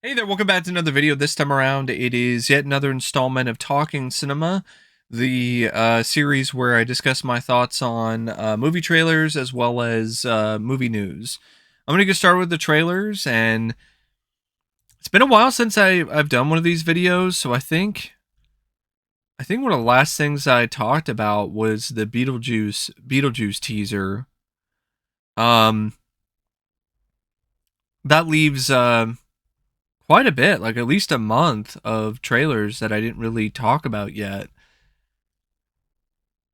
Hey there, welcome back to another video. This time around, it is yet another installment of Talking Cinema, the series where I discuss my thoughts on movie trailers as well as movie news. I'm going to get started with the trailers, and it's been a while since I've done one of these videos, so I think one of the last things I talked about was the Beetlejuice teaser. Um, that leaves quite a bit, like at least a month of trailers that I didn't really talk about yet.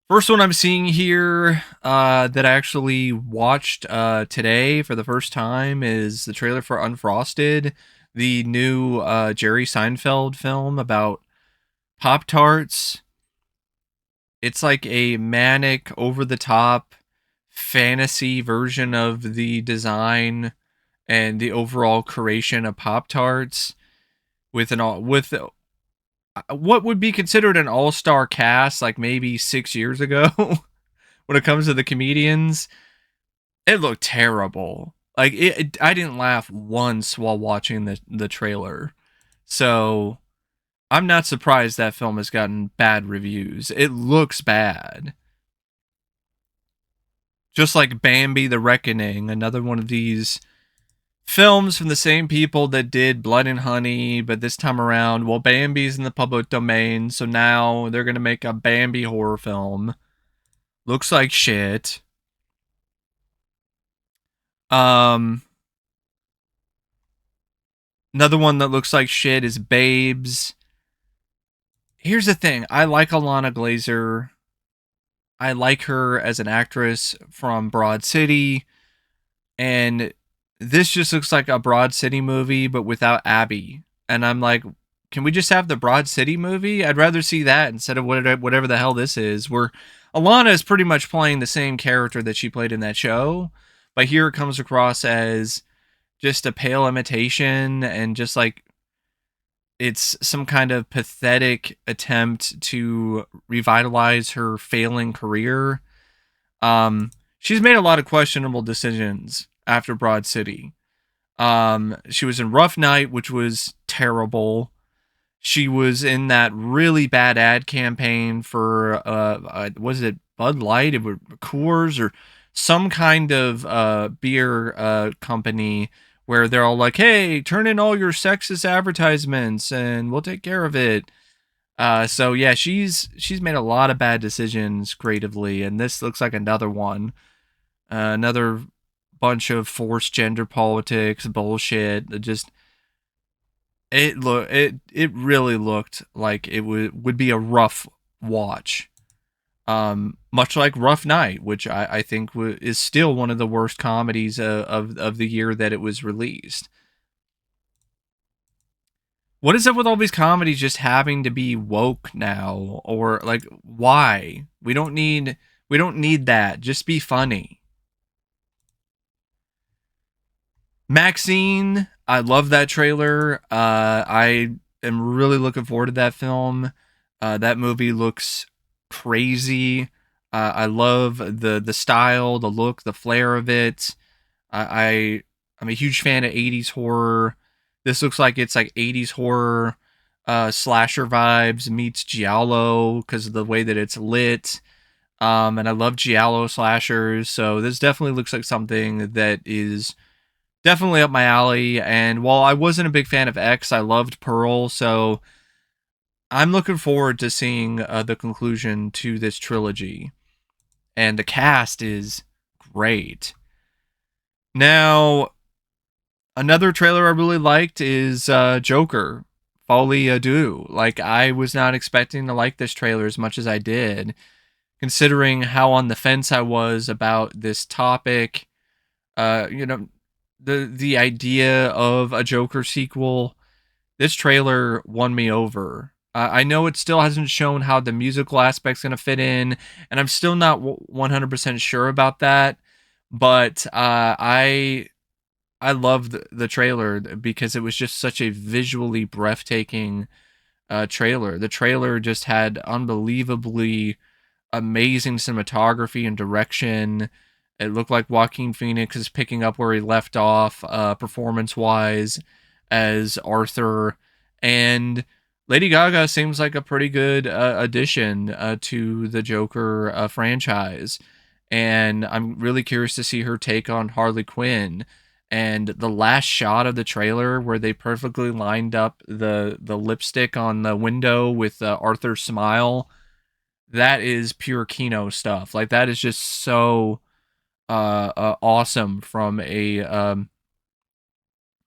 First one I'm seeing here that I actually watched today for the first time is the trailer for Unfrosted, the new Jerry Seinfeld film about Pop Tarts. It's like a manic, over the top fantasy version of the design and the overall creation of Pop Tarts with what would be considered an all-star cast like maybe 6 years ago. When it comes to the comedians, it looked terrible. Like I didn't laugh once while watching the trailer. So I'm not surprised that film has gotten bad reviews. It looks bad. Just like Bambi the Reckoning, another one of these films from the same people that did Blood and Honey, but this time around, well, Bambi's in the public domain, so now they're gonna make a Bambi horror film. Looks like shit. Um, Another one that looks like shit is Babes. Here's the thing: I like Alana Glazer. I like her as an actress from Broad City, and this just looks like a Broad City movie, but without Abby. And I'm like, can we just have the Broad City movie? I'd rather see that instead of whatever the hell this is. Where Alana is pretty much playing the same character that she played in that show, but here it comes across as just a pale imitation and just like it's some kind of pathetic attempt to revitalize her failing career. She's made a lot of questionable decisions after Broad City. She was in Rough Night, which was terrible. She was in that really bad ad campaign for was it Bud Light? It was Coors or some kind of beer company where they're all like, "Hey, turn in all your sexist advertisements, and we'll take care of it." So yeah, she's made a lot of bad decisions creatively, and this looks like another one. Another bunch of forced gender politics bullshit. It really looked like it would be a rough watch. Much like Rough Night, which I think is still one of the worst comedies of the year that it was released. What is it with all these comedies just having to be woke now, or like why? We don't need that. Just be funny. Maxine, I love that trailer. I am really looking forward to that film. That movie looks crazy. I love the style, the look, the flair of it. I'm a huge fan of 80s horror. This looks like it's like 80s horror slasher vibes meets giallo because of the way that it's lit. And I love giallo slashers, so this definitely looks like something that is definitely up my alley. And while I wasn't a big fan of X, I loved Pearl, so I'm looking forward to seeing the conclusion to this trilogy. And the cast is great. Now, another trailer I really liked is Joker, Folie à Deux. Like, I was not expecting to like this trailer as much as I did, considering how on the fence I was about this topic. You know, the idea of a Joker sequel. This trailer won me over. I know it still hasn't shown how the musical aspect's going to fit in, and I'm still not 100% sure about that. But I loved the trailer because it was just such a visually breathtaking trailer. The trailer just had unbelievably amazing cinematography and direction. It looked like Joaquin Phoenix is picking up where he left off, performance wise. as Arthur, and Lady Gaga seems like a pretty good addition to the Joker franchise. And I'm really curious to see her take on Harley Quinn. And the last shot of the trailer where they perfectly lined up the lipstick on the window with Arthur's smile, that is pure Kino stuff. Like that is just so awesome from a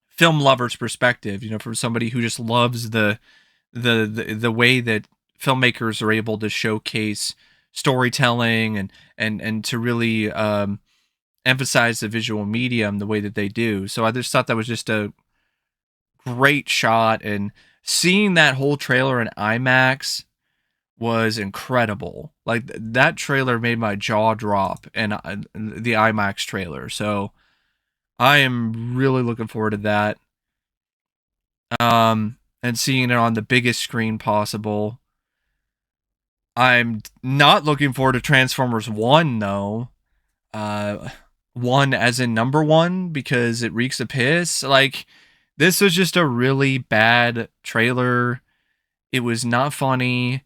film lover's perspective. You know, from somebody who just loves the way that filmmakers are able to showcase storytelling and to really emphasize the visual medium the way that they do. So I just thought that was just a great shot, and seeing that whole trailer in IMAX was incredible. Like that trailer made my jaw drop, and the IMAX trailer. So I am really looking forward to that. And seeing it on the biggest screen possible. I'm not looking forward to Transformers 1 though. Uh 1 as in number 1 because it reeks of piss. Like this was just a really bad trailer. It was not funny.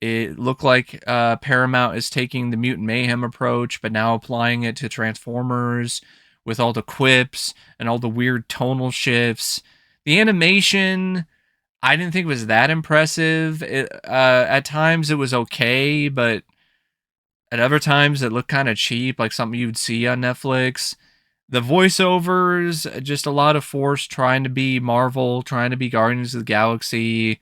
It looked like Paramount is taking the Mutant Mayhem approach, but now applying it to Transformers with all the quips and all the weird tonal shifts. The animation, I didn't think it was that impressive. At times it was okay, but at other times it looked kind of cheap, like something you'd see on Netflix. The voiceovers, just a lot of force trying to be Marvel, trying to be Guardians of the Galaxy.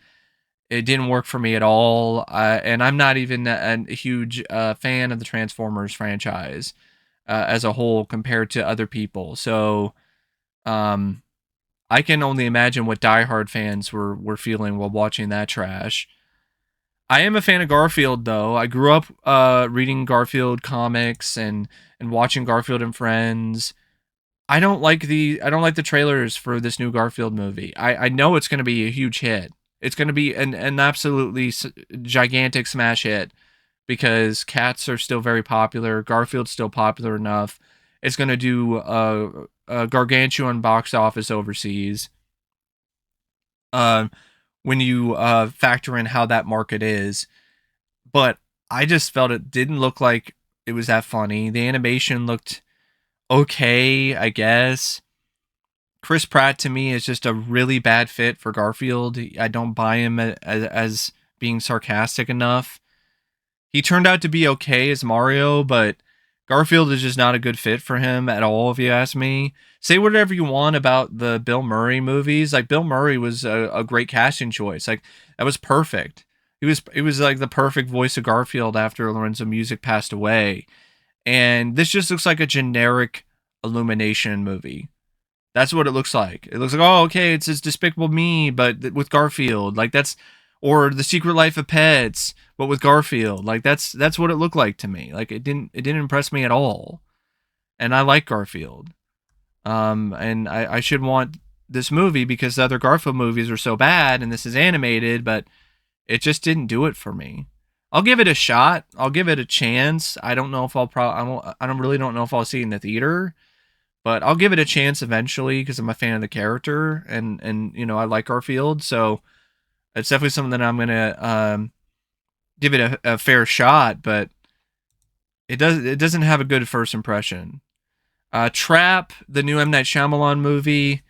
It didn't work for me at all. And I'm not even a huge fan of the Transformers franchise as a whole compared to other people. So um, I can only imagine what diehard fans were feeling while watching that trash. I am a fan of Garfield though. I grew up reading Garfield comics and watching Garfield and Friends. I don't like the trailers for this new Garfield movie. I know it's going to be a huge hit. It's going to be an absolutely gigantic smash hit because cats are still very popular. Garfield's still popular enough. It's going to do a gargantuan box office overseas. Um, when you factor in how that market is, but I just felt it didn't look like it was that funny. The animation looked okay, I guess. Chris Pratt to me is just a really bad fit for Garfield. I don't buy him as being sarcastic enough. He turned out to be okay as Mario, but Garfield is just not a good fit for him at all, if you ask me. Say whatever you want about the Bill Murray movies. Like Bill Murray was a great casting choice. Like that was perfect. He was like the perfect voice of Garfield after Lorenzo Music passed away. And this just looks like a generic Illumination movie. That's what it looks like. It looks like, oh, okay, it's this Despicable Me, but with Garfield. Like that's, or The Secret Life of Pets, but with Garfield. Like that's what it looked like to me. Like it didn't impress me at all. And I like Garfield. And I should want this movie because the other Garfield movies are so bad, and this is animated, but it just didn't do it for me. I'll give it a shot. I'll give it a chance. I don't know if I don't really don't know if I'll see it in the theater, but I'll give it a chance eventually because I'm a fan of the character and you know I like Garfield, so it's definitely something that I'm gonna give it a fair shot. But it doesn't have a good first impression. Trap, the new M Night Shyamalan movie.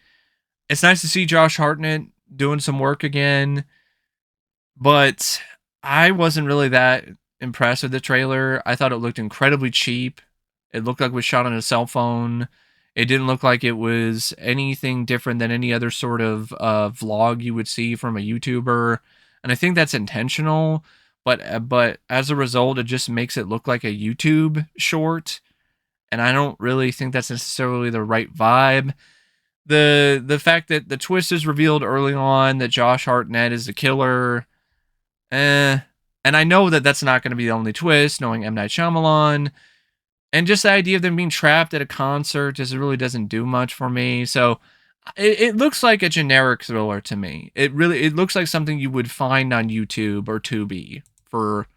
It's nice to see Josh Hartnett doing some work again, but I wasn't really that impressed with the trailer. I thought it looked incredibly cheap. It looked like it was shot on a cell phone. It didn't look like it was anything different than any other sort of vlog you would see from a YouTuber, and I think that's intentional. But as a result, it just makes it look like a YouTube short, and I don't really think that's necessarily the right vibe. The fact that the twist is revealed early on that Josh Hartnett is the killer, and I know that that's not going to be the only twist, knowing M Night Shyamalan. And just the idea of them being trapped at a concert just really doesn't do much for me. So it looks like a generic thriller to me. It looks like something you would find on YouTube or Tubi for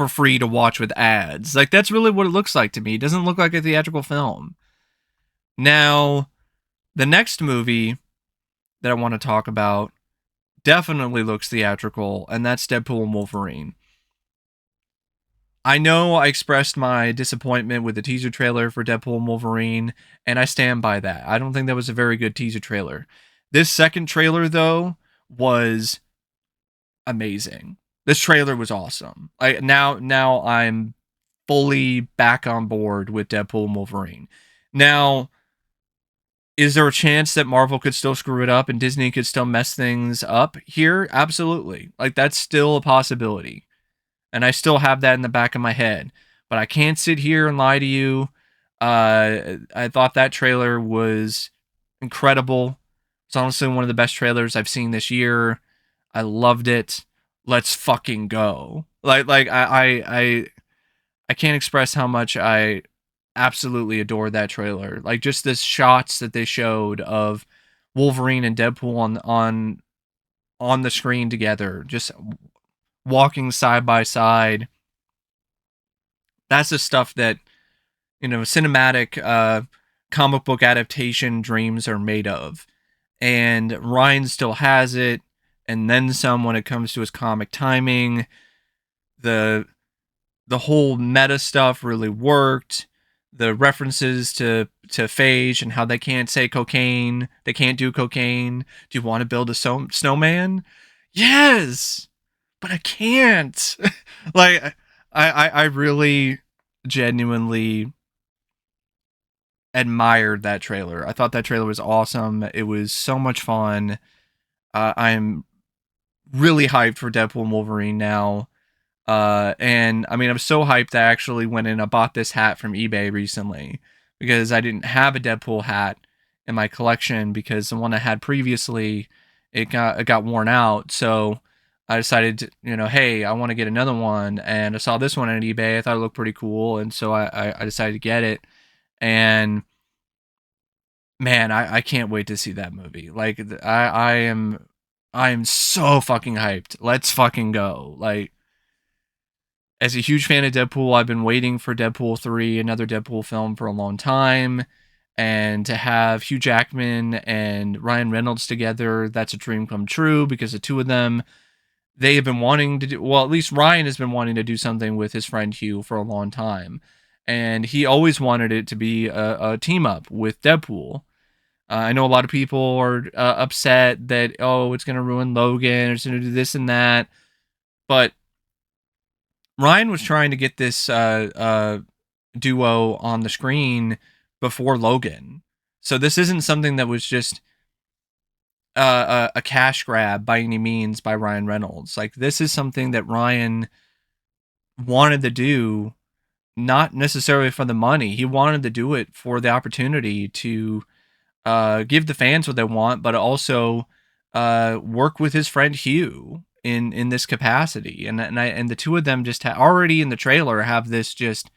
free to watch with ads. Like that's really what it looks like to me. It doesn't look like a theatrical film. Now, the next movie that I want to talk about definitely looks theatrical, and that's Deadpool and Wolverine. I know I expressed my disappointment with the teaser trailer for Deadpool and Wolverine, and I stand by that. I don't think that was a very good teaser trailer. This second trailer, though, was amazing. This trailer was awesome. Now I'm fully back on board with Deadpool and Wolverine. Now, is there a chance that Marvel could still screw it up and Disney could still mess things up here? Absolutely. Like, that's still a possibility. And I still have that in the back of my head. But I can't sit here and lie to you. I thought that trailer was incredible. It's honestly one of the best trailers I've seen this year. I loved it. Let's fucking go. I can't express how much I absolutely adore that trailer. Like, just the shots that they showed of Wolverine and Deadpool on the screen together, just walking side by side. That's the stuff that, cinematic comic book adaptation dreams are made of. And Ryan still has it, and then some when it comes to his comic timing. The the whole meta stuff really worked. The references to phage and how they can't say cocaine, they can't do cocaine. Do you want to build a snowman? Yes, but I can't. Like, I really genuinely admired that trailer. I thought that trailer was awesome. It was so much fun. I'm really hyped for Deadpool and Wolverine now. And I mean, I was so hyped that I actually went and I bought this hat from eBay recently because I didn't have a Deadpool hat in my collection because the one I had previously, it got worn out. So I decided to, hey, I want to get another one, and I saw this one on eBay. I thought it looked pretty cool, and so I decided to get it. And man, I can't wait to see that movie. Like, I am so fucking hyped. Let's fucking go. Like, as a huge fan of Deadpool, I've been waiting for Deadpool 3, another Deadpool film, for a long time. And to have Hugh Jackman and Ryan Reynolds together, that's a dream come true because the two of them, they have been wanting to do, well, at least Ryan has been wanting to do something with his friend Hugh for a long time. And he always wanted it to be a team up with Deadpool. I know a lot of people are upset that, oh, it's going to ruin Logan, or it's going to do this and that. But Ryan was trying to get this duo on the screen before Logan. So this isn't something that was just a cash grab by any means by Ryan Reynolds. Like, this is something that Ryan wanted to do, not necessarily for the money. He wanted to do it for the opportunity to give the fans what they want, but also work with his friend Hugh in this capacity. And the two of them just already in the trailer have this just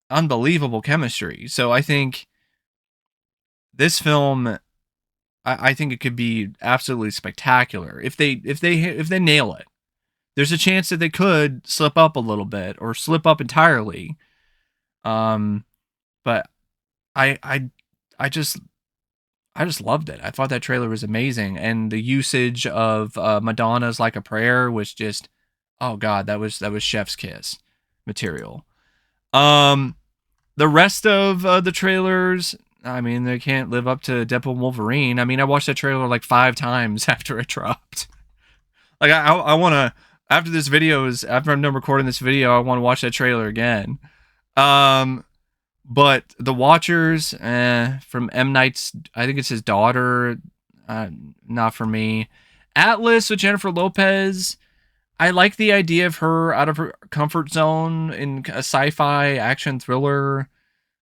unbelievable chemistry. So I think this film, I think it could be absolutely spectacular if they nail it. There's a chance that they could slip up a little bit or slip up entirely. Um, but I I just I just loved it. I thought that trailer was amazing, and the usage of Madonna's "Like a Prayer" was just, oh god, that was chef's kiss material. Um, the rest of the trailers, I mean, they can't live up to Deadpool and Wolverine. I mean, I watched that trailer like 5 times after it dropped. Like, I want to, after I'm done recording this video, I want to watch that trailer again. Um, but The Watchers, from M. Night's, I think it's his daughter, not for me. Atlas with Jennifer Lopez, I like the idea of her out of her comfort zone in a sci-fi action thriller,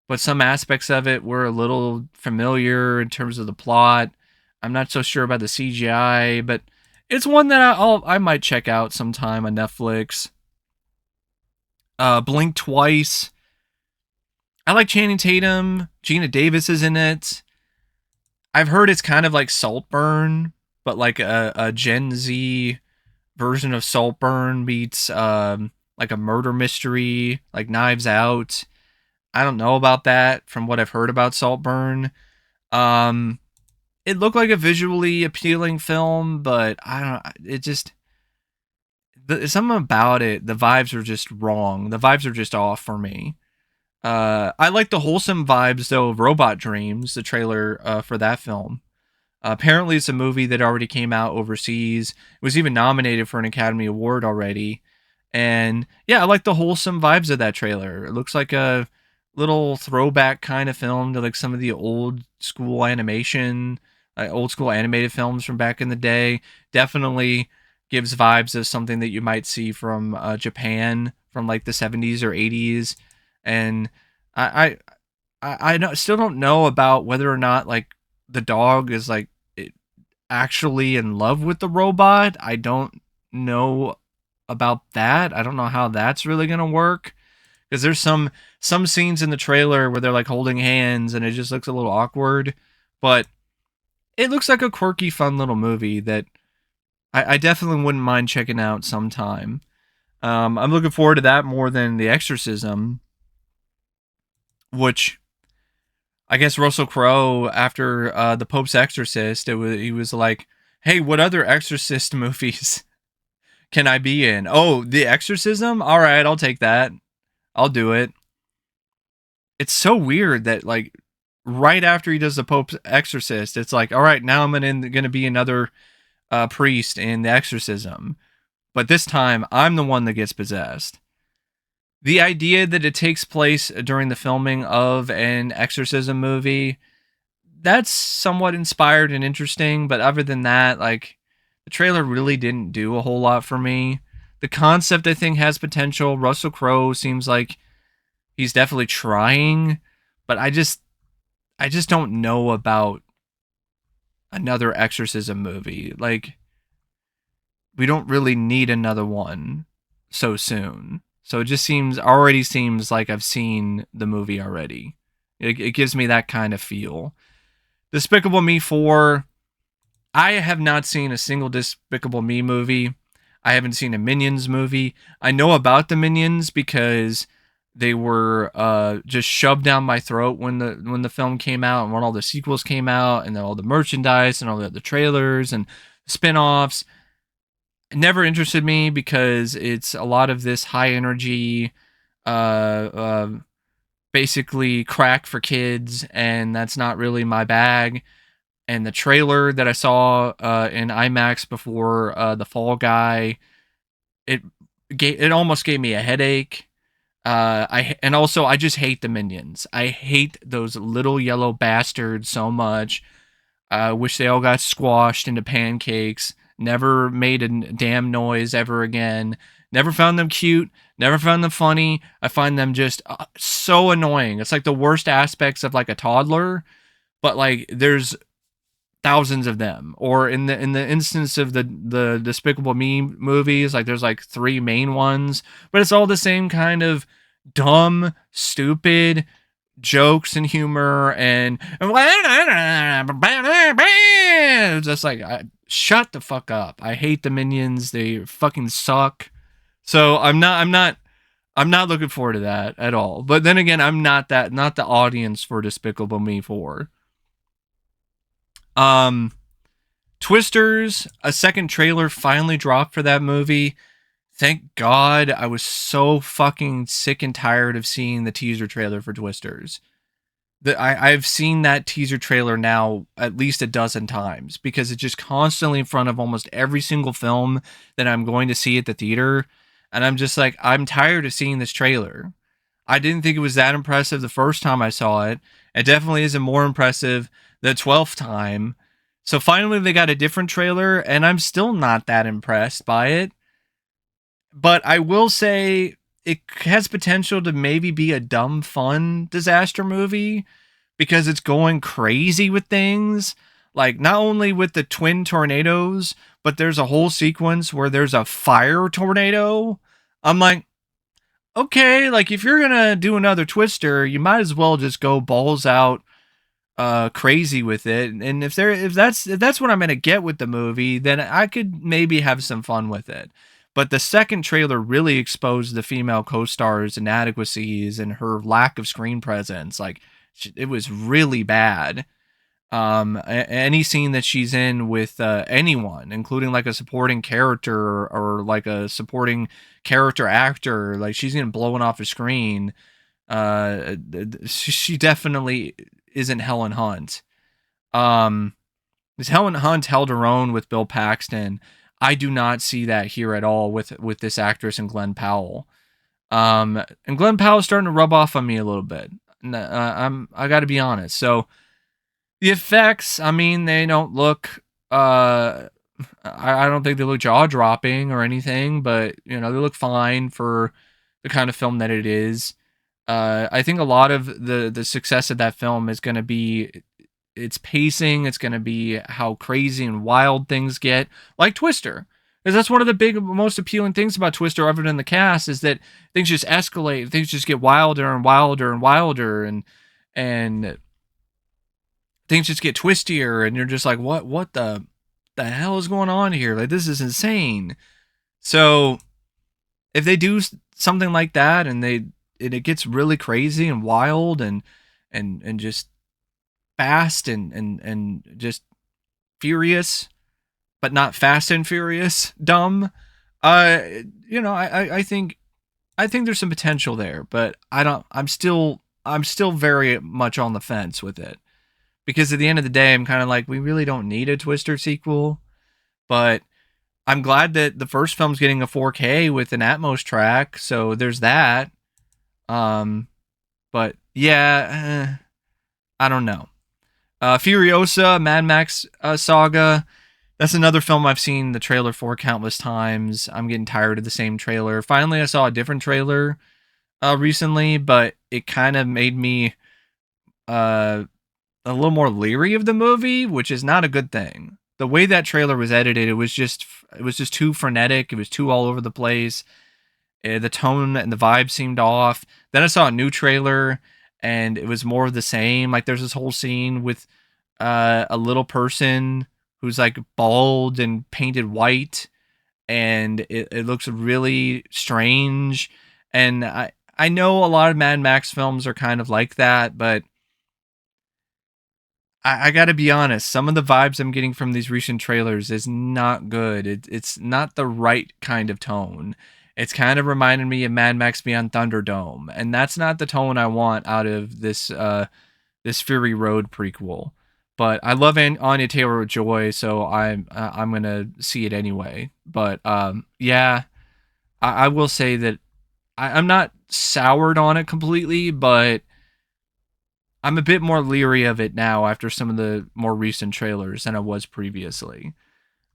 but some aspects of it were a little familiar in terms of the plot. I'm not so sure about the CGI, but it's one that I might check out sometime on Netflix. Blink Twice, I like Channing Tatum. Gina Davis is in it. I've heard it's kind of like Saltburn, but like a Gen Z version of Saltburn meets like a murder mystery, like Knives Out. I don't know about that from what I've heard about Saltburn. Um, it looked like a visually appealing film, but I don't. It just something about it. The vibes are just wrong. The vibes are just off for me. I like the wholesome vibes though of Robot Dreams, the trailer for that film. Apparently, it's a movie that already came out overseas. It was even nominated for an Academy Award already. And yeah, I like the wholesome vibes of that trailer. It looks like a little throwback kind of film to like some of the old school animation, old school animated films from back in the day. Definitely gives vibes of something that you might see from Japan from like the 70s or 80s. And I still don't know about whether or not like the dog is like actually in love with the robot. I don't know about that. I don't know how that's really gonna work because there's some scenes in the trailer where they're like holding hands and it just looks a little awkward. But it looks like a quirky, fun little movie that I definitely wouldn't mind checking out sometime. I'm looking forward to that more than The Exorcism, which I guess Russell Crowe, after the Pope's Exorcist, he was like, "Hey, what other Exorcist movies can I be in? Oh, The Exorcism? All right, I'll take that. I'll do it." It's so weird that like right after he does the Pope's Exorcist, it's like, "All right, now I'm gonna be another priest in The Exorcism, but this time I'm the one that gets possessed." The idea that it takes place during the filming of an exorcism movie, that's somewhat inspired and interesting, but other than that, like the trailer really didn't do a whole lot for me. The concept I think has potential. Russell Crowe seems like he's definitely trying, but I just don't know about another exorcism movie. Like we don't really need another one so soon. So it just seems like I've seen the movie already. It gives me that kind of feel. Despicable Me 4, I have not seen a single Despicable Me movie. I haven't seen a Minions movie. I know about the Minions because they were just shoved down my throat when the film came out and when all the sequels came out and then all the merchandise and all the trailers and spin-offs. It never interested me because it's a lot of this high energy uh, uh, basically crack for kids, and that's not really my bag. And the trailer that I saw in IMAX before the Fall Guy, it it almost gave me a headache. And also I just hate the Minions. I hate those little yellow bastards so much. I wish they all got squashed into pancakes. Never made a damn noise ever again. Never found them cute. Never found them funny. I find them just so annoying. It's like the worst aspects of like a toddler, but like there's thousands of them. Or in the instance of the Despicable Me movies, like there's like three main ones, but it's all the same kind of dumb, stupid jokes and humor and just like shut the fuck up. I hate the Minions. They fucking suck. So I'm not looking forward to that at all. But then again, I'm not the audience for Despicable Me 4. Um Twisters, a second trailer finally dropped for that movie. Thank God. I was so fucking sick and tired of seeing the teaser trailer for Twisters. I've seen that teaser trailer now at least a dozen times because it's just constantly in front of almost every single film that I'm going to see at the theater. And I'm just like, I'm tired of seeing this trailer. I didn't think it was that impressive the first time I saw it. It definitely isn't more impressive the 12th time. So finally, they got a different trailer, and I'm still not that impressed by it. But I will say it has potential to maybe be a dumb, fun disaster movie because it's going crazy with things. Like, not only with the twin tornadoes, but there's a whole sequence where there's a fire tornado. I'm like, okay, like if you're gonna do another Twister, you might as well just go balls out crazy with it. And if that's what I'm gonna get with the movie, then I could maybe have some fun with it. But the second trailer really exposed the female co-star's inadequacies and her lack of screen presence. Like it was really bad. Any scene that she's in with anyone, including like a supporting character or like a supporting character actor, like she's getting blown off the screen. She definitely isn't Helen Hunt. Um, this Helen Hunt held her own with Bill Paxton. I do not see that here at all with this actress and Glenn Powell. And Glenn Powell's starting to rub off on me a little bit. I got to be honest. So the effects, I mean, they don't look. I don't think they look jaw dropping or anything, but you know they look fine for the kind of film that it is. I think a lot of the success of that film is going to be its pacing. It's going to be how crazy and wild things get, like Twister. Because that's one of the big, most appealing things about Twister, other than the cast, is that things just escalate. Things just get wilder and wilder and wilder, and things just get twistier, and you're just like, what the hell is going on here? Like, this is insane. So if they do something like that, and it gets really crazy and wild and just fast and just furious, but not fast and furious, dumb. Uh, you know, I think there's some potential there, but I don't. I'm still very much on the fence with it because at the end of the day, I'm kind of like, we really don't need a Twister sequel, but I'm glad that the first film's getting a 4K with an Atmos track, so there's that. Um, but yeah, I don't know. Furiosa, Mad Max saga. That's another film I've seen the trailer for countless times. I'm getting tired of the same trailer. Finally, I saw a different trailer recently, but it kind of made me uh, a little more leery of the movie, which is not a good thing. The way that trailer was edited, it was just too frenetic. It was too all over the place. The tone and the vibe seemed off. Then I saw a new trailer, and it was more of the same. Like there's this whole scene with a little person who's like bald and painted white, and it looks really strange. And I know a lot of Mad Max films are kind of like that, but I got to be honest. Some of the vibes I'm getting from these recent trailers is not good. It's not the right kind of tone. It's kind of reminding me of Mad Max Beyond Thunderdome, and that's not the tone I want out of this Fury Road prequel. But I love Anya Taylor Joy, so I'm gonna see it anyway. But yeah, I will say that I'm not soured on it completely, but I'm a bit more leery of it now after some of the more recent trailers than I was previously.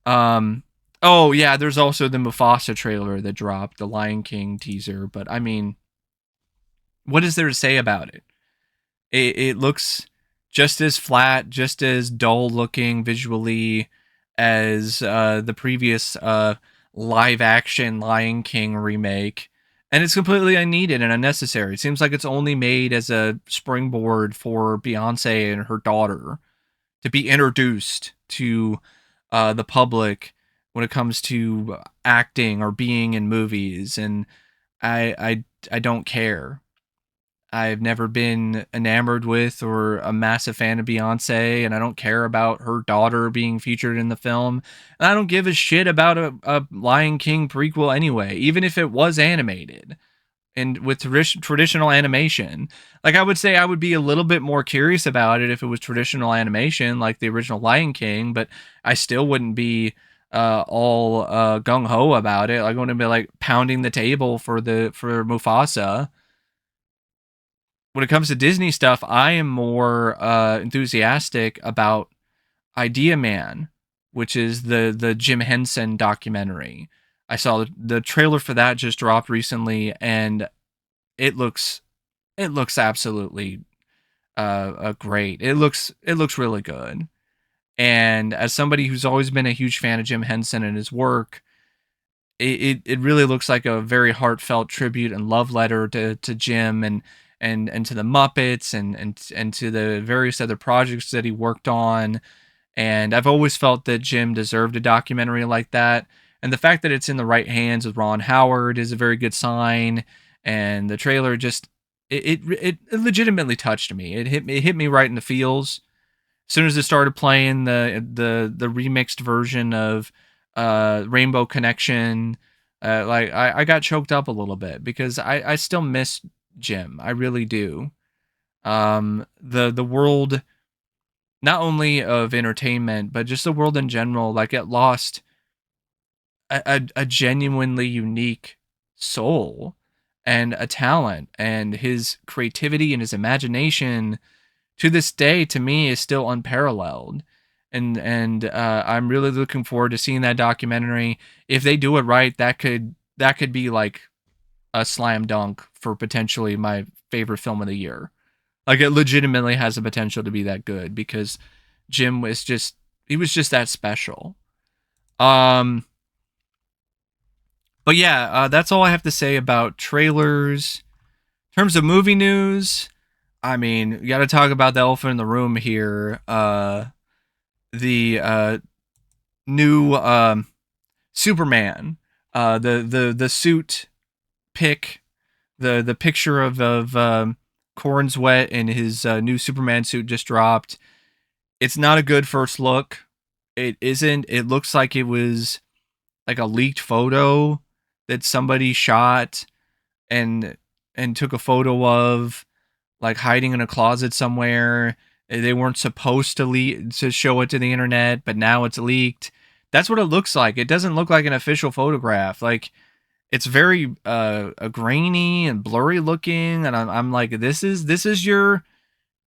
Um, oh yeah, there's also the Mufasa trailer that dropped, the Lion King teaser. But I mean, what is there to say about it? It looks just as flat, just as dull looking visually as the previous live action Lion King remake. And it's completely unneeded and unnecessary. It seems like it's only made as a springboard for Beyonce and her daughter to be introduced to the public when it comes to acting or being in movies. And I don't care. I've never been enamored with or a massive fan of Beyonce, and I don't care about her daughter being featured in the film. And I don't give a shit about a Lion King prequel anyway, even if it was animated and with traditional animation. Like, I would say I would be a little bit more curious about it if it was traditional animation, like the original Lion King, but I still wouldn't be all gung ho about it. I wouldn't be like pounding the table for Mufasa. When it comes to Disney stuff, I am more enthusiastic about Idea Man, which is the Jim Henson documentary. I saw the trailer for that just dropped recently, and it looks absolutely great. It looks really good. And as somebody who's always been a huge fan of Jim Henson and his work, it really looks like a very heartfelt tribute and love letter to Jim and to the Muppets and to the various other projects that he worked on. And I've always felt that Jim deserved a documentary like that. And the fact that it's in the right hands with Ron Howard is a very good sign. And the trailer just it legitimately touched me. It hit me right in the feels. soon as it started playing the remixed version of Rainbow Connection, like I got choked up a little bit because I still miss Jim. I really do. The world, not only of entertainment, but just the world in general, like it lost a genuinely unique soul and a talent, and his creativity and his imagination to this day to me is still unparalleled. And I'm really looking forward to seeing that documentary. If they do it right, that could be like a slam dunk for potentially my favorite film of the year. Like it legitimately has the potential to be that good because Jim was just he was just that special. Um but yeah, that's all I have to say about trailers. In terms of movie news, I mean, you got to talk about the elephant in the room here. The new Superman, the suit pic, the picture of Corn Sweat in his new Superman suit just dropped. It's not a good first look. It isn't. It looks like it was like a leaked photo that somebody shot and took a photo of, like hiding in a closet somewhere. They weren't supposed to to show it to the internet, but now it's leaked. That's what it looks like. It doesn't look like an official photograph. Like it's very grainy and blurry looking, and I'm like, this is your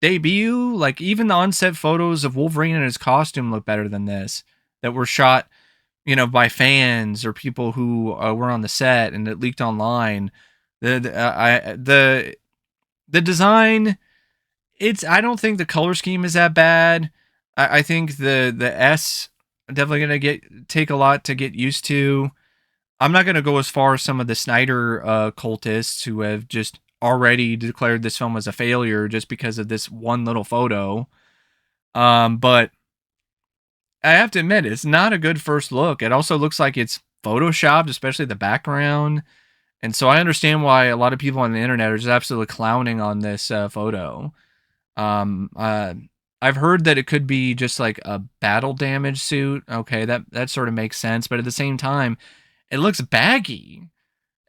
debut. Like even the on-set photos of Wolverine in his costume look better than this, that were shot, by fans or people who were on the set and it leaked online. The design, I don't think the color scheme is that bad. I think the S definitely gonna take a lot to get used to. I'm not gonna go as far as some of the Snyder cultists who have just already declared this film as a failure just because of this one little photo. But I have to admit, it's not a good first look. It also looks like it's photoshopped, especially the background. And so I understand why a lot of people on the internet are just absolutely clowning on this photo. Um, uh, I've heard that it could be just like a battle damage suit. Okay, that sort of makes sense, but at the same time, it looks baggy.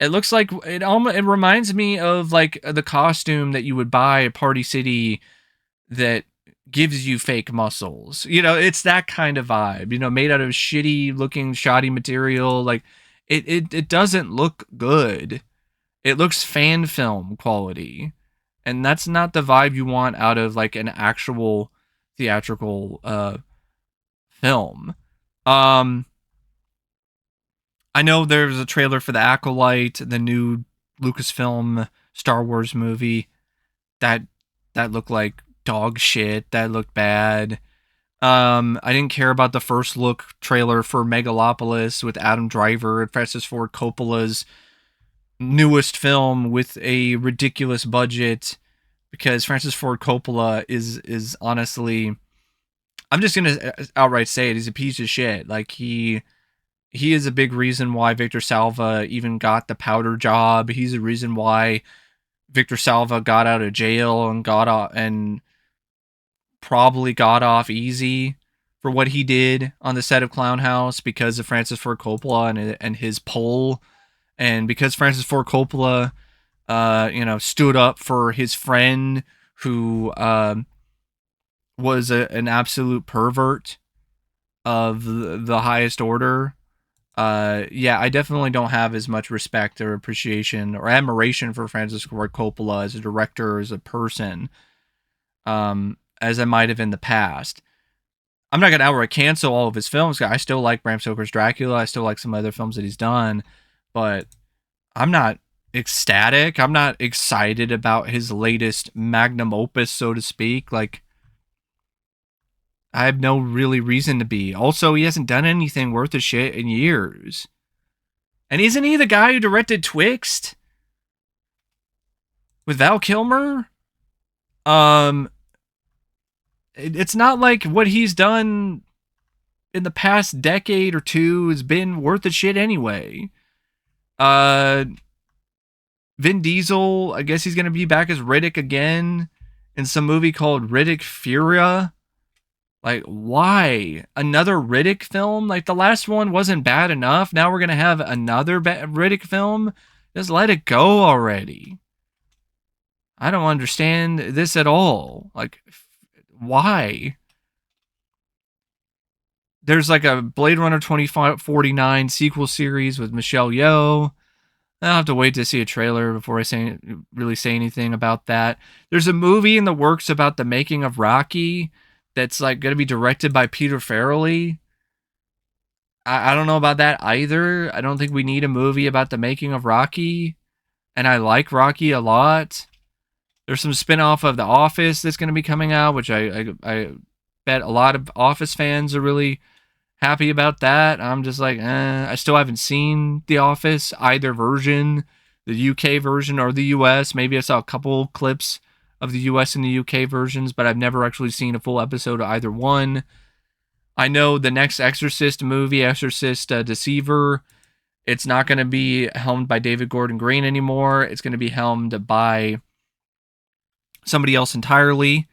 It looks like it reminds me of like the costume that you would buy at Party City that gives you fake muscles. It's that kind of vibe. Made out of shitty looking shoddy material. Like it doesn't look good. It looks fan film quality, and that's not the vibe you want out of like an actual theatrical film. Um, I know there's a trailer for the Acolyte, the new Lucasfilm Star Wars movie. That that looked like dog shit. That looked bad. I didn't care about the first look trailer for Megalopolis with Adam Driver and Francis Ford Coppola's newest film with a ridiculous budget, because Francis Ford Coppola is honestly, I'm just gonna outright say it, he's a piece of shit. Like he is a big reason why Victor Salva even got the Powder job. He's a reason why Victor Salva got out of jail and got off, and probably got off easy for what he did on the set of Clown House, because of Francis Ford Coppola and his pull, and because Francis Ford Coppola, stood up for his friend who was an absolute pervert of the highest order. Yeah, I definitely don't have as much respect or appreciation or admiration for Francis Ford Coppola as a director, as a person, as I might have in the past. I'm not gonna outright cancel all of his films. I still like Bram Stoker's Dracula. I still like some other films that he's done, but I'm not ecstatic. I'm not excited about his latest magnum opus, so to speak. Like, I have no really reason to be. Also, he hasn't done anything worth a shit in years. And isn't he the guy who directed Twixt with Val Kilmer? Um, it's not like what he's done in the past decade or two has been worth a shit anyway. Uh, Vin Diesel, I guess he's gonna be back as Riddick again in some movie called Riddick Furia. Like, why? Another Riddick film? Like, the last one wasn't bad enough. Now we're going to have another Riddick film? Just let it go already. I don't understand this at all. Like, why? There's like a Blade Runner 2049 sequel series with Michelle Yeoh. I'll have to wait to see a trailer before I really say anything about that. There's a movie in the works about the making of Rocky that's like going to be directed by Peter Farrelly. I don't know about that either. I don't think we need a movie about the making of Rocky. And I like Rocky a lot. There's some spin-off of The Office that's going to be coming out, which I bet a lot of Office fans are really happy about that. I'm just like, I still haven't seen The Office, either version, the UK version or the US. Maybe I saw a couple clips of the US and the UK versions, but I've never actually seen a full episode of either one. I know the next Exorcist movie, Exorcist Deceiver, it's not going to be helmed by David Gordon Green anymore. It's going to be helmed by somebody else entirely.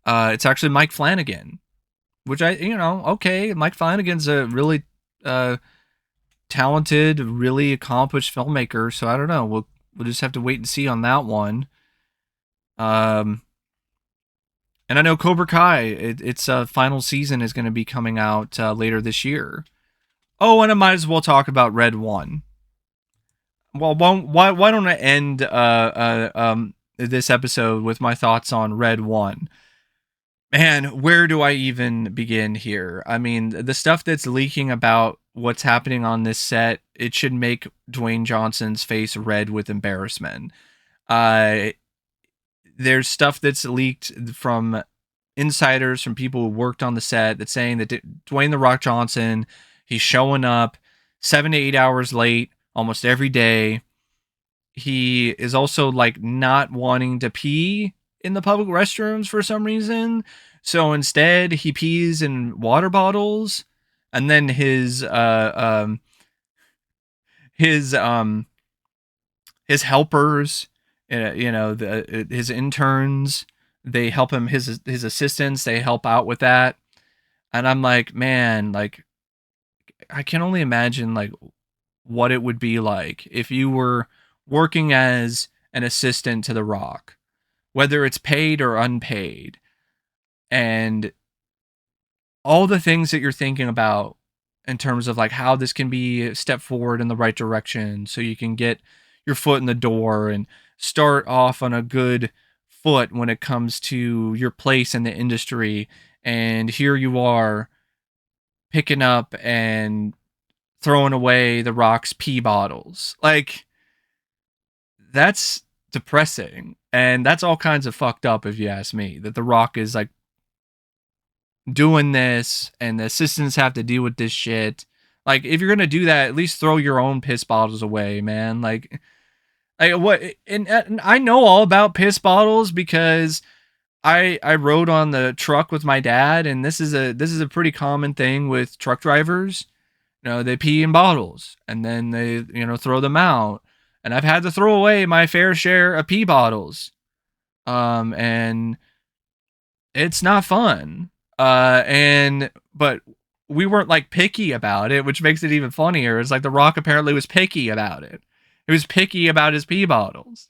It's actually Mike Flanagan, which okay, Mike Flanagan's a really talented, really accomplished filmmaker. So I don't know. We'll just have to wait and see on that one. And I know Cobra Kai, its final season is going to be coming out later this year. Oh, and I might as well talk about Red One. Well, why don't I end this episode with my thoughts on Red One? Man, where do I even begin here? I mean, the stuff that's leaking about what's happening on this set, it should make Dwayne Johnson's face red with embarrassment. There's stuff that's leaked from insiders, from people who worked on the set, that's saying that Dwayne The Rock Johnson, he's showing up 7 to 8 hours late almost every day. He is also like not wanting to pee in the public restrooms for some reason. So instead he pees in water bottles, and then his helpers, his interns, they help him, his assistants, they help out with that. And I'm like, man, like I can only imagine like what it would be like if you were working as an assistant to The Rock, whether it's paid or unpaid, and all the things that you're thinking about in terms of like how this can be a step forward in the right direction so you can get your foot in the door and start off on a good foot when it comes to your place in the industry. And here you are picking up and throwing away The Rock's pee bottles. Like, that's depressing. And that's all kinds of fucked up, if you ask me, that The Rock is like doing this and the assistants have to deal with this shit. Like, if you're gonna do that, at least throw your own piss bottles away, man. Like what? And I know all about piss bottles because I rode on the truck with my dad, and this is a pretty common thing with truck drivers. They pee in bottles and then they throw them out, and I've had to throw away my fair share of pee bottles, and it's not fun. But we weren't like picky about it, which makes it even funnier. It's like The Rock apparently was picky about it. He was picky about his pee bottles.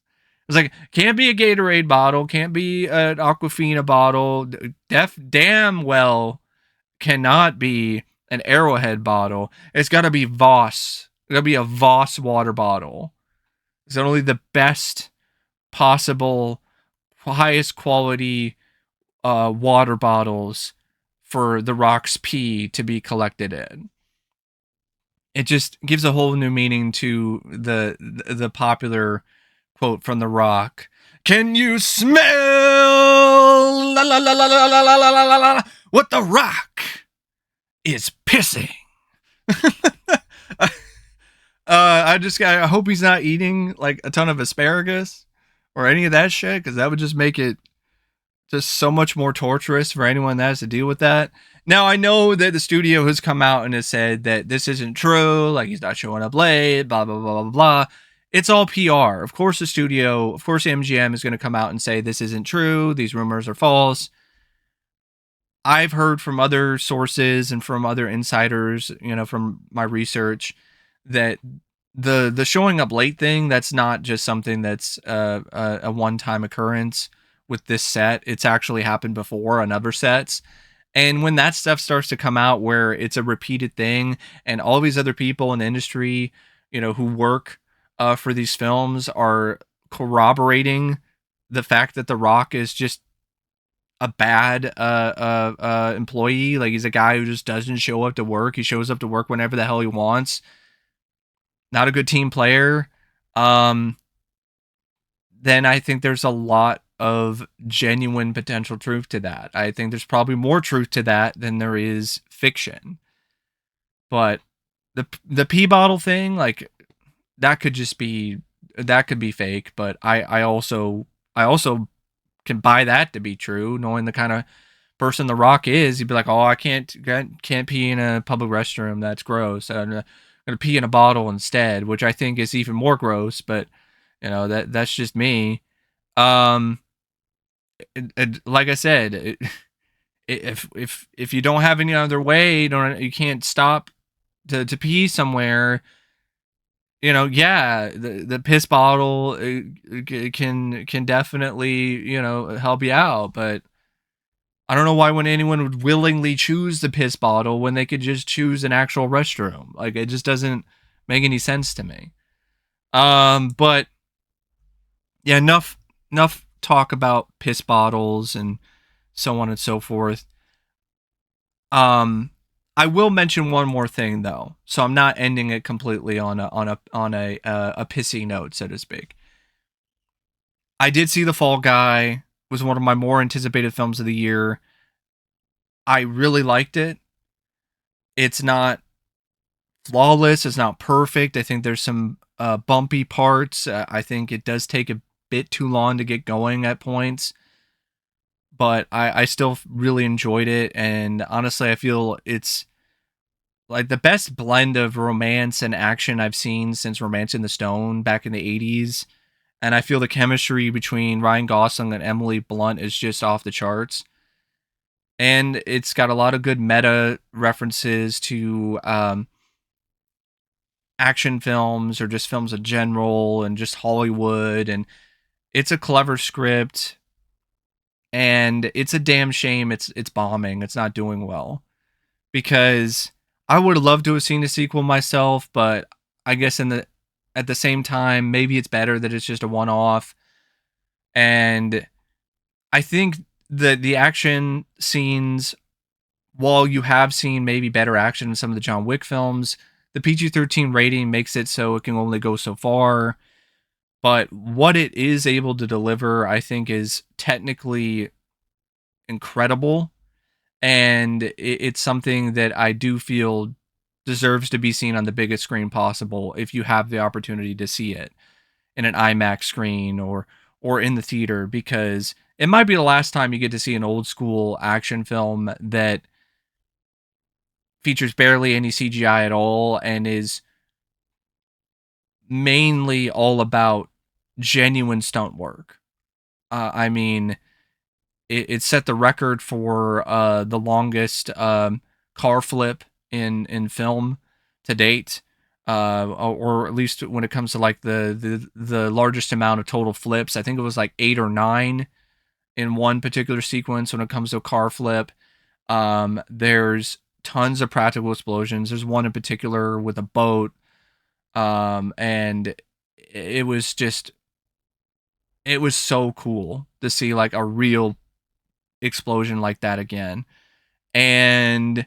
It's like, can't be a Gatorade bottle, can't be an Aquafina bottle. Damn well cannot be an Arrowhead bottle. It's got to be Voss. It's got to be a Voss water bottle. It's only the best possible, highest quality water bottles for The Rock's pee to be collected in. It just gives a whole new meaning to the popular quote from The Rock. Can you smell la, la, la, la, la, la, la, la, la, la, what The Rock is pissing? I hope he's not eating like a ton of asparagus or any of that shit, because that would just make it just so much more torturous for anyone that has to deal with that. Now, I know that the studio has come out and has said that this isn't true, like he's not showing up late, blah, blah, blah, blah, blah. It's all PR. Of course, MGM is going to come out and say this isn't true, these rumors are false. I've heard from other sources and from other insiders, from my research, that the showing up late thing, that's not just something that's a one time occurrence with this set. It's actually happened before on other sets. And when that stuff starts to come out where it's a repeated thing, and all these other people in the industry, who work for these films are corroborating the fact that The Rock is just a bad employee. Like, he's a guy who just doesn't show up to work. He shows up to work whenever the hell he wants. Not a good team player. Um, then I think there's a lot of genuine potential truth to that. I think there's probably more truth to that than there is fiction. But the pee bottle thing, like, that could just be that could be fake. But I also can buy that to be true, knowing the kind of person The Rock is. He'd be like, "Oh, I can't pee in a public restroom. That's gross. I'm gonna pee in a bottle instead," which I think is even more gross. But that's just me. Um, like I said, if you don't have any other way, you can't stop to pee somewhere. Yeah, the piss bottle can definitely help you out, but I don't know why when anyone would willingly choose the piss bottle when they could just choose an actual restroom. Like, it just doesn't make any sense to me. But yeah, enough talk about piss bottles and so on and so forth. Um, I will mention one more thing though, so I'm not ending it completely on a pissy note, so to speak. I did see The Fall Guy. It was one of my more anticipated films of the year. I really liked it. It's not flawless. It's not perfect. I think there's some bumpy parts. I think it does take a bit too long to get going at points, but I still really enjoyed it. And honestly, I feel it's like the best blend of romance and action I've seen since Romancing the Stone back in the 80s. And I feel the chemistry between Ryan Gosling and Emily Blunt is just off the charts. And it's got a lot of good meta references to action films or just films in general and just Hollywood. And it's a clever script. And it's a damn shame it's bombing. It's not doing well. Because I would have loved to have seen a sequel myself, but I guess at the same time, maybe it's better that it's just a one off. And I think that the action scenes, while you have seen maybe better action in some of the John Wick films, the PG-13 rating makes it so it can only go so far. But what it is able to deliver, I think, is technically incredible. And it's something that I do feel deserves to be seen on the biggest screen possible if you have the opportunity to see it in an IMAX screen or in the theater, because it might be the last time you get to see an old school action film that features barely any CGI at all and is mainly all about genuine stunt work. I mean, it set the record for the longest car flip in film to date, or at least when it comes to like the largest amount of total flips. I think it was like 8 or 9 in one particular sequence when it comes to a car flip. There's tons of practical explosions. There's one in particular with a boat, and it was just it was so cool to see like a real explosion like that again. And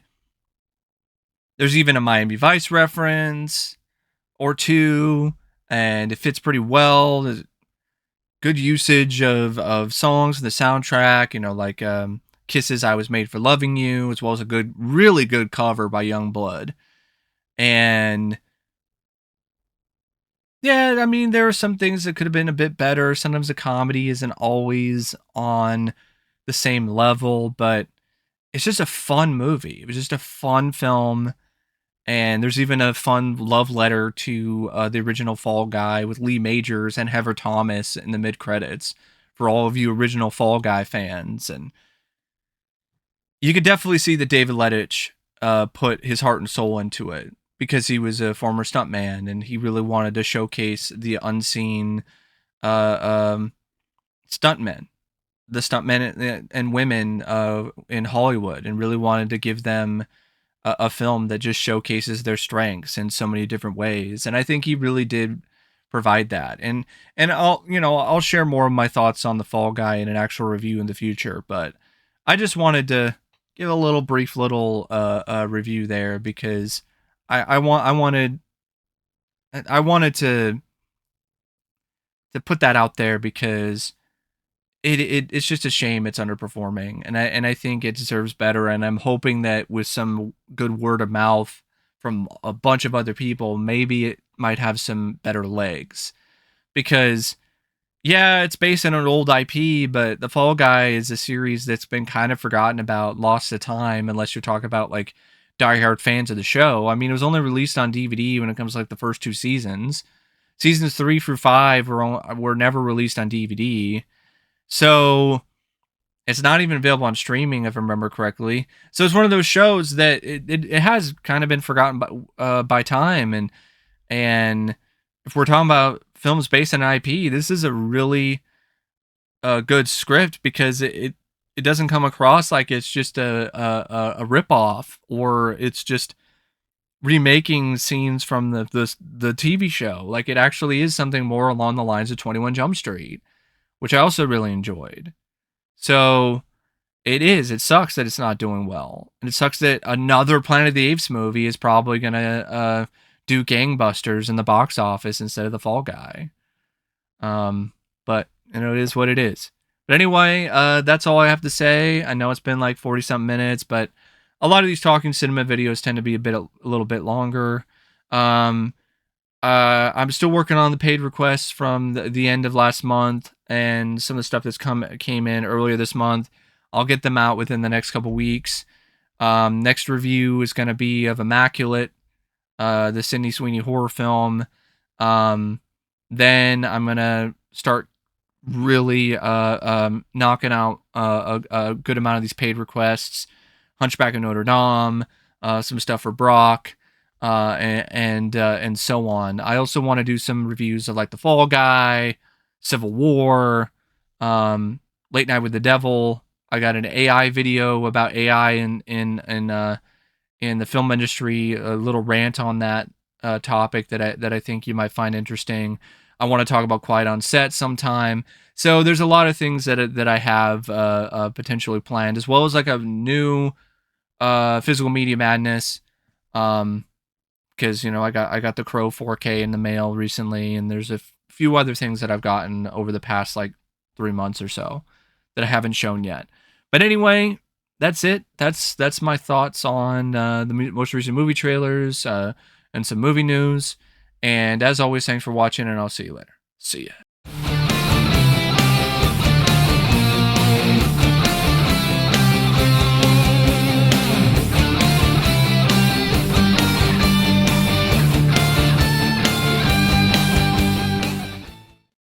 there's even a Miami Vice reference or two, and it fits pretty well. There's good usage of songs in the soundtrack, like Kisses I Was Made for Loving You, as well as a really good cover by Youngblood. And yeah, I mean, there are some things that could have been a bit better. Sometimes the comedy isn't always on the same level, but it's just a fun movie. It was just a fun film. And there's even a fun love letter to the original Fall Guy with Lee Majors and Heather Thomas in the mid credits for all of you original Fall Guy fans. And You could definitely see that David Lettich put his heart and soul into it because he was a former stuntman and he really wanted to showcase the unseen um, stuntmen, the stuntmen and women in Hollywood, and really wanted to give them a film that just showcases their strengths in so many different ways. And I think he really did provide that. And I'll share more of my thoughts on the Fall Guy in an actual review in the future. But I just wanted to give a little brief little review there because I wanted to put that out there because it's just a shame it's underperforming, and I think it deserves better. And I'm hoping that with some good word of mouth from a bunch of other people, maybe it might have some better legs. Because yeah, it's based on an old IP, but The Fall Guy is a series that's been kind of forgotten about, lost to time, unless you're talking about like diehard fans of the show. I mean, it was only released on DVD when it comes to like the first two seasons. Seasons 3 through 5 were never released on DVD. So it's not even available on streaming, if I remember correctly. So it's one of those shows that it has kind of been forgotten by time. And if we're talking about films based on IP, this is a really good script because it doesn't come across like it's just a ripoff or it's just remaking scenes from the TV show. Like it actually is something more along the lines of 21 Jump Street, which I also really enjoyed. So it is. It sucks that it's not doing well, and it sucks that another Planet of the Apes movie is probably gonna do gangbusters in the box office instead of the Fall Guy. But it is what it is. But anyway, that's all I have to say. I know it's been like 40 something minutes, but a lot of these talking cinema videos tend to be a little bit longer. Um, I'm still working on the paid requests from the end of last month and some of the stuff that's came in earlier this month. I'll get them out within the next couple weeks. Next review is going to be of Immaculate, the Sydney Sweeney horror film. Then I'm going to start really knocking out a good amount of these paid requests. Hunchback of Notre Dame, some stuff for Brock, and so on. I also want to do some reviews of like The Fall Guy, Civil War, Late Night with the Devil. I got an AI video about AI in the film industry, a little rant on that topic that I think you might find interesting. I want to talk about Quiet on Set sometime. So there's a lot of things that I have potentially planned, as well as like a new Physical Media Madness. Because I got the Crow 4K in the mail recently, and there's a few other things that I've gotten over the past like 3 months or so that I haven't shown yet. But anyway, that's it. That's my thoughts on the most recent movie trailers and some movie news. And as always, thanks for watching, and I'll see you later. See ya.